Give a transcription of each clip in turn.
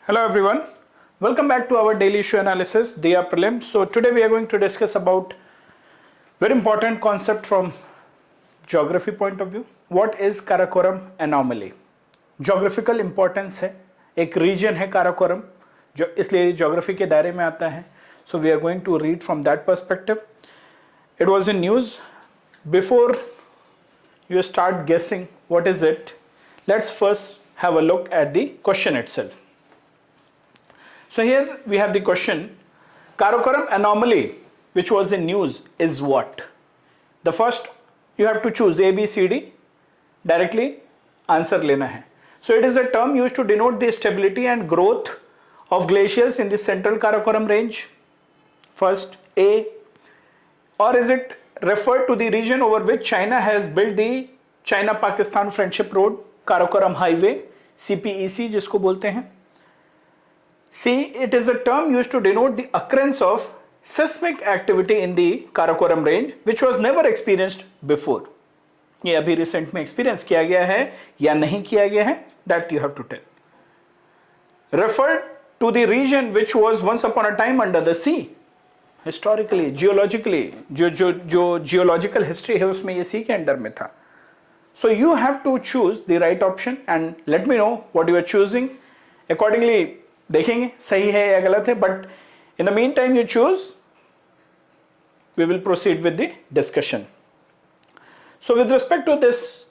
Hello everyone, welcome back to our daily issue analysis, Diya Prelim. So today we are going to discuss about very important concept from geography point of view. What is Karakoram anomaly? Geographical importance है, एक region है Karakoram, जो इसलिए geography के दायरे में आता है. So we are going to read from that perspective. It was in news. Before you start guessing what is it, let's first have a look at the question itself. So here we have the question, Karakoram anomaly which was in news is what? The first you have to choose A, B, C, D, directly answer लेना है. So it is a term used to denote the stability and growth of glaciers in the central Karakoram range. First A, or is it referred to the region over which China has built the China-Pakistan Friendship Road, Karakoram Highway, CPEC जिसको बोलते हैं. C, it is a term used to denote the occurrence of seismic activity in the Karakoram range which was never experienced before. ये अभी recent में experience किया गया है या नहीं किया गया है, that you have to tell. Referred to the region which was once upon a time under the sea. Historically, geologically, जो geological history है उसमें ये sea के अंडर में था. So you have to choose the right option and let me know what you are choosing. Accordingly, देखेंगे सही है या गलत है, but in the meantime you choose, we will proceed with the discussion. So with respect to this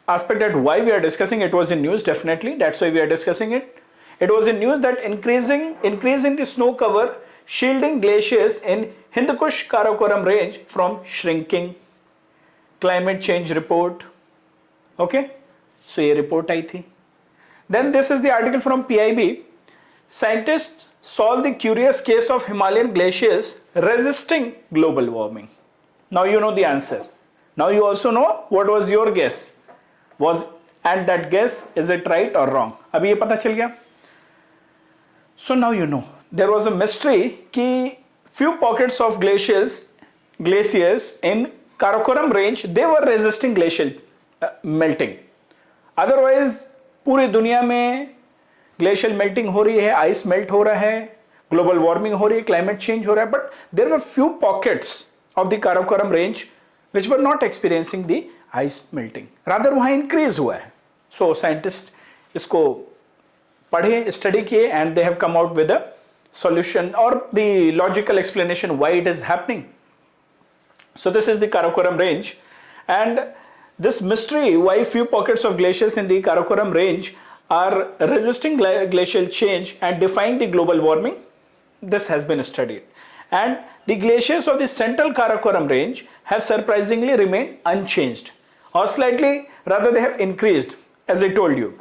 aspect that why we are discussing, it was in news, definitely that's why we are discussing it. It was in news that increasing the snow cover shielding glaciers in Hindu Kush Karakoram range from shrinking. Climate change report. Okay, so ये report आई थी. Then this is the article from PIB. Scientists solve the curious case of Himalayan glaciers resisting global warming. Now you know the answer. Now you also know what was your guess. And that guess, is it right or wrong? अभी ये पता चल गया. So now you know. There was a mystery कि few pockets of glaciers in Karakoram range, they were resisting glacial melting. Otherwise पूरी दुनिया में glacial melting हो रही है, आइस मेल्ट हो रहा है, ग्लोबल वार्मिंग हो रही है, क्लाइमेट चेंज हो रहा है, but there were few pockets of the Karakoram range which were not experiencing the ice melting, rather वहां इंक्रीज हुआ है. सो साइंटिस्ट इसको पढ़े, स्टडी किए and they have come out with a solution और the logical explanation why it is happening. So this is the Karakoram range, and this mystery why few pockets of glaciers in the Karakoram range are resisting glacial change and defying the global warming, this has been studied. And the glaciers of the central Karakoram range have surprisingly remained unchanged, or slightly rather they have increased, as I told you,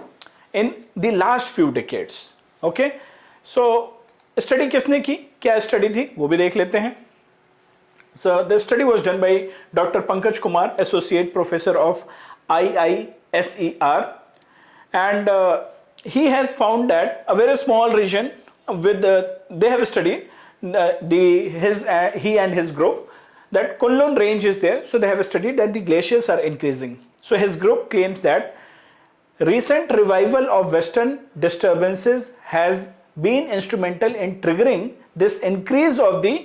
in the last few decades. Okay, so study किसने की, क्या study थी वो भी देख लेते हैं. So the study was done by Dr. Pankaj Kumar, Associate Professor of IISER, and he has found that a very small region with they have studied he and his group, that Kunlun range is there, so they have studied that the glaciers are increasing. So his group claims that recent revival of western disturbances has been instrumental in triggering this increase of the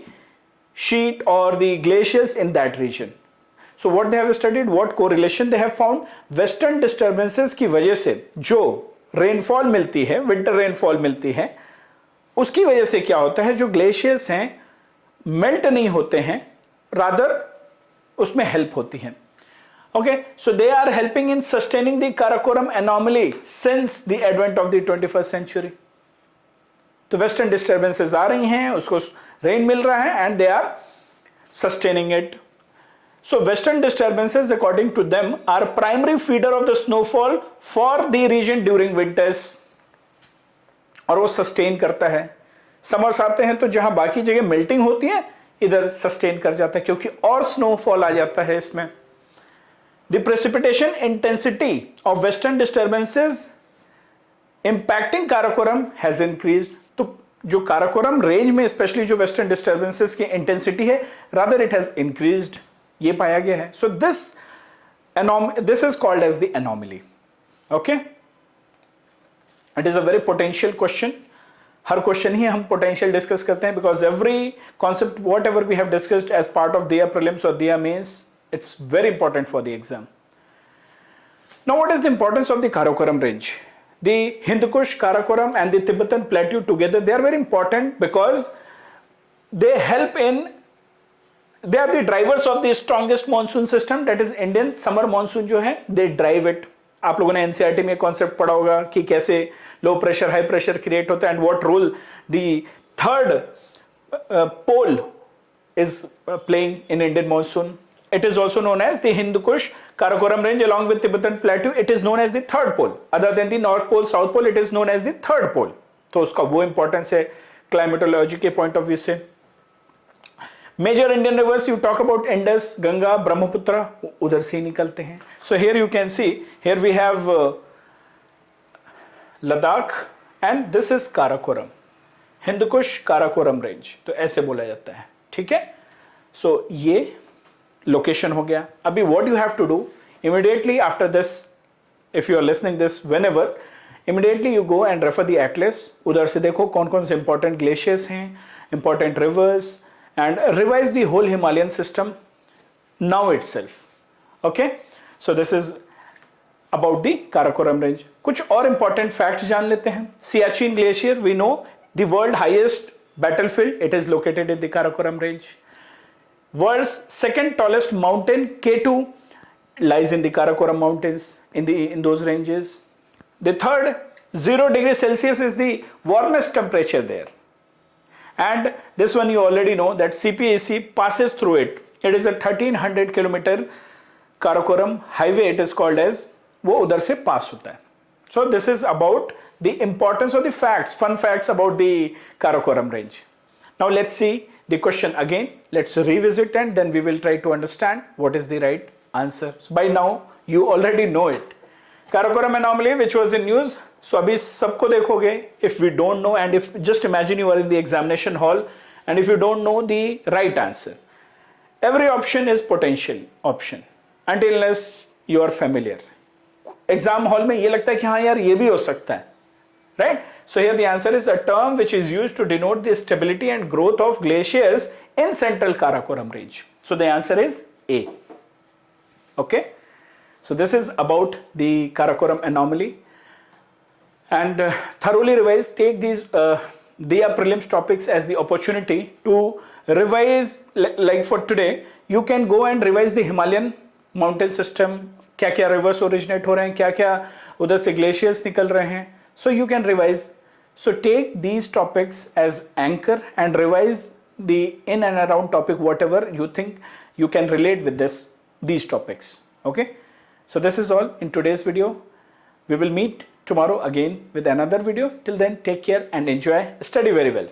sheet or the glaciers in that region. So what they have studied, what correlation they have found, western disturbances की वजह से जो rainfall मिलती है, winter rainfall मिलती है, उसकी वजह से क्या होता है, जो glaciers हैं melt नहीं होते हैं, rather उसमें help होती हैं. Okay, so they are helping in sustaining the Karakoram anomaly since the advent of the 21st century. तो वेस्टर्न डिस्टर्बेंसेस आ रही हैं, उसको रेन मिल रहा है and they are sustaining it. So western disturbances according to them are primary feeder of the snowfall for the region during winters, और वो सस्टेन करता है. समर्स आते हैं तो जहां बाकी जगह मेल्टिंग होती है इधर सस्टेन कर जाता है क्योंकि और स्नोफॉल आ जाता है इसमें. The precipitation intensity of western disturbances impacting Karakoram has increased. तो जो काराकोरम रेंज में स्पेशली जो वेस्टर्न डिस्टर्बेंसेस की इंटेंसिटी है, रादर इट हैज इंक्रीज्ड, ये पाया गया है. So this is called as the anomaly. Okay, it is a very potential question. हर क्वेश्चन ही हम पोटेंशियल डिस्कस करते हैं because every concept whatever we have discussed as part of दिया प्रीलिम्स और दिया mains, it's very important for the exam. Now what is the importance of the Karakoram range? The Hindu Kush, Karakoram and the Tibetan Plateau together, they are very important because they help in, they are the drivers of the strongest monsoon system, that is Indian summer monsoon जो है, they drive it. आप लोगों ने NCERT में concept पढ़ा होगा कि कैसे low pressure high pressure create होता है and what role the third pole is playing in Indian monsoon. It is also known as the Hindu Kush Karakoram range along with Tibetan Plateau. It is known as the third pole. Other than the North Pole, South Pole, it is known as the third pole. तो उसका वो importance है climatology के point of view से. Major Indian rivers you talk about Indus, Ganga, Brahmaputra, उधर से निकलते हैं. So here you can see, here we have Ladakh and this is Karakoram. Hindu Kush Karakoram range. तो ऐसे बोला जाता है. ठीक है? So ये लोकेशन हो गया. अभी what you have to do immediately after this, if you are listening this whenever, immediately you go and refer the atlas. उधर से देखो कौन कौन से important glaciers हैं, important rivers and revise the whole Himalayan system now itself. Okay, so this is about the Karakoram range. कुछ और important facts जान लेते हैं. Siachen glacier, we know the world highest battlefield, it is located in the Karakoram range. World's second tallest mountain K2 lies in the Karakoram mountains in those ranges. The third 0 degrees Celsius is the warmest temperature there. And this one you already know that CPEC passes through it. It is a 1300 kilometer Karakoram highway, it is called as, वो उधर से पास होता है. So this is about the importance of the facts, fun facts about the Karakoram range. Now let's see the question again. Let's revisit and then we will try to understand what is the right answer. So by now you already know it. Karakoram anomaly which was in news. So अभी सबको देखोगे. If we don't know and if just imagine you are in the examination hall and if you don't know the right answer, every option is potential option until unless you are familiar. Exam hall में ये लगता है कि हाँ यार ये भी हो सकता है. Right? So here the answer is a term which is used to denote the stability and growth of glaciers in central Karakoram range. So the answer is A. Okay? So this is about the Karakoram anomaly. And thoroughly revise, take these Diya prelims topics as the opportunity to revise, like for today, you can go and revise the Himalayan mountain system, क्या क्या rivers originate हो रहे हैं, क्या क्या उधर से glaciers निकल रहे हैं. So you can revise. So take these topics as anchor and revise the in and around topic whatever you think you can relate with these topics. Okay. So this is all in today's video. We will meet tomorrow again with another video. Till then, take care and enjoy. Study very well.